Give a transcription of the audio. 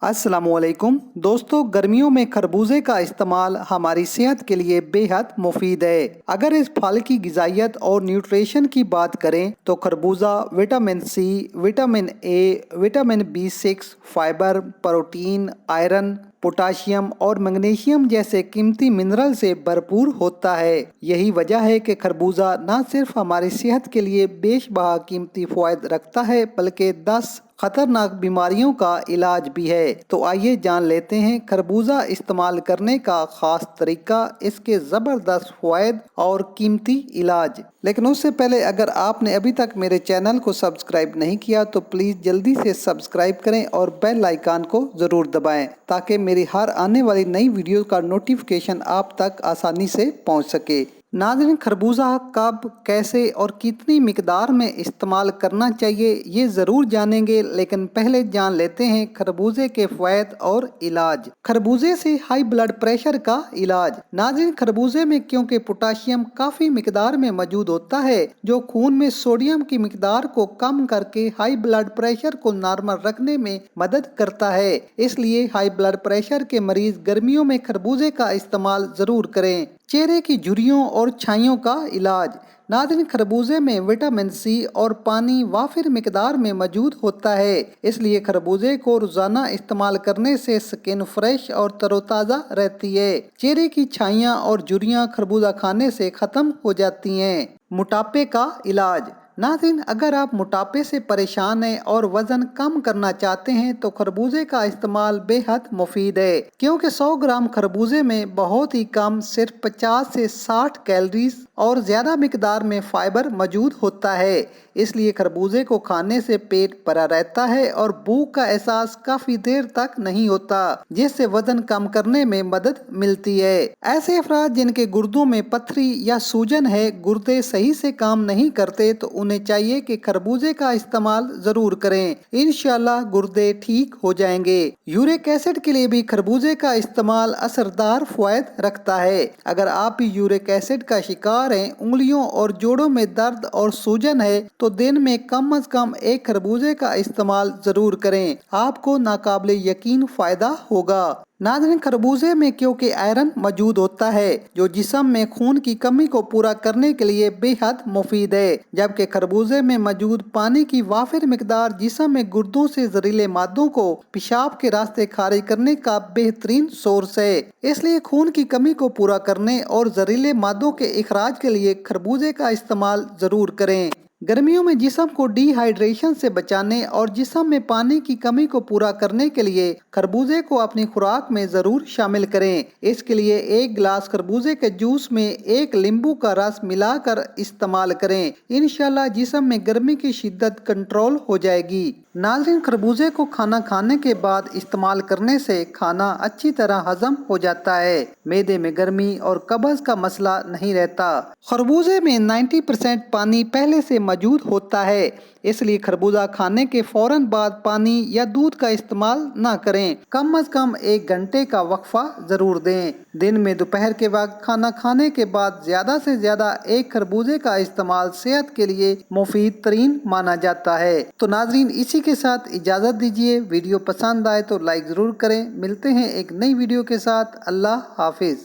السلام علیکم دوستو، گرمیوں میں خربوزے کا استعمال ہماری صحت کے لیے بے حد مفید ہے۔ اگر اس پھل کی غذائیت اور نیوٹریشن کی بات کریں تو خربوزہ vitamin C, vitamin A, vitamin B6، fibre, protein, iron, potassium اور میگنیشیم جیسے قیمتی منرل سے بھرپور ہوتا ہے۔ یہی وجہ ہے کہ خربوزہ نہ صرف ہماری صحت کے لیے بیش بہا قیمتی فوائد رکھتا ہے بلکہ 10 خطرناک بیماریوں کا علاج بھی ہے۔ تو آئیے جان لیتے ہیں خربوزہ استعمال کرنے کا خاص طریقہ، اس کے زبردست فوائد اور قیمتی علاج۔ لیکن اس سے پہلے اگر آپ نے ابھی تک میرے چینل کو سبسکرائب نہیں کیا تو پلیز جلدی سے سبسکرائب کریں اور بیل آئیکن کو ضرور دبائیں تاکہ میری ہر آنے والی نئی ویڈیو کا نوٹیفیکیشن آپ تک آسانی سے پہنچ سکے۔ ناظرین، خربوزہ کب، کیسے اور کتنی مقدار میں استعمال کرنا چاہیے یہ ضرور جانیں گے، لیکن پہلے جان لیتے ہیں خربوزے کے فوائد اور علاج۔ خربوزے سے ہائی بلڈ پریشر کا علاج۔ ناظرین، خربوزے میں کیونکہ پوٹاشیم کافی مقدار میں موجود ہوتا ہے جو خون میں سوڈیم کی مقدار کو کم کر کے ہائی بلڈ پریشر کو نارمل رکھنے میں مدد کرتا ہے، اس لیے ہائی بلڈ پریشر کے مریض گرمیوں میں خربوزے کا استعمال ضرور کریں۔ چہرے کی جھریوں اور چھائیوں کا علاج۔ ناظرین، خربوزے میں وٹامن سی اور پانی وافر مقدار میں موجود ہوتا ہے، اس لیے خربوزے کو روزانہ استعمال کرنے سے سکن فریش اور تر و تازہ رہتی ہے۔ چہرے کی چھائیاں اور جھریاں خربوزہ کھانے سے ختم ہو جاتی ہیں۔ موٹاپے کا علاج۔ ناظرین، اگر آپ موٹاپے سے پریشان ہیں اور وزن کم کرنا چاہتے ہیں تو خربوزے کا استعمال بے حد مفید ہے، کیونکہ 100 گرام خربوزے میں بہت ہی کم، صرف 50 سے 60 کیلوریز اور زیادہ مقدار میں فائبر موجود ہوتا ہے، اس لیے خربوزے کو کھانے سے پیٹ بھرا رہتا ہے اور بھوک کا احساس کافی دیر تک نہیں ہوتا، جس سے وزن کم کرنے میں مدد ملتی ہے۔ ایسے افراد جن کے گردوں میں پتھری یا سوجن ہے، گردے صحیح سے کام نہیں کرتے تو انہیں چاہیے کہ خربوزے کا استعمال ضرور کریں، انشاءاللہ گردے ٹھیک ہو جائیں گے۔ یورک ایسڈ کے لیے بھی خربوزے کا استعمال اثردار فوائد رکھتا ہے۔ اگر آپ بھی یورک ایسڈ کا شکار ہیں، انگلیوں اور جوڑوں میں درد اور سوجن ہے تو دن میں کم از کم ایک خربوزے کا استعمال ضرور کریں، آپ کو ناقابل یقین فائدہ ہوگا۔ ناظرین، خربوزے میں کیونکہ آئرن موجود ہوتا ہے جو جسم میں خون کی کمی کو پورا کرنے کے لیے بے حد مفید ہے، جبکہ خربوزے میں موجود پانی کی وافر مقدار جسم میں گردوں سے زہریلے مادوں کو پیشاب کے راستے خارج کرنے کا بہترین سورس ہے، اس لیے خون کی کمی کو پورا کرنے اور زہریلے مادوں کے اخراج کے لیے خربوزے کا استعمال ضرور کریں۔ گرمیوں میں جسم کو ڈی ہائیڈریشن سے بچانے اور جسم میں پانی کی کمی کو پورا کرنے کے لیے خربوزے کو اپنی خوراک میں ضرور شامل کریں۔ اس کے لیے ایک گلاس خربوزے کے جوس میں ایک لیمبو کا رس ملا کر استعمال کریں، انشاءاللہ جسم میں گرمی کی شدت کنٹرول ہو جائے گی۔ ناظرین، خربوزے کو کھانا کھانے کے بعد استعمال کرنے سے کھانا اچھی طرح ہضم ہو جاتا ہے، معدے میں گرمی اور قبض کا مسئلہ نہیں رہتا۔ خربوزے میں 90% پانی پہلے سے موجود ہوتا ہے، اس لیے خربوزہ کھانے کے فوراً بعد پانی یا دودھ کا استعمال نہ کریں، کم از کم 1 گھنٹے کا وقفہ ضرور دیں۔ دن میں دوپہر کے وقت کھانا کھانے کے بعد زیادہ سے زیادہ ایک خربوزے کا استعمال صحت کے لیے مفید ترین مانا جاتا ہے۔ تو ناظرین، اسی کے ساتھ اجازت دیجیے، ویڈیو پسند آئے تو لائک ضرور کریں۔ ملتے ہیں ایک نئی ویڈیو کے ساتھ، اللہ حافظ۔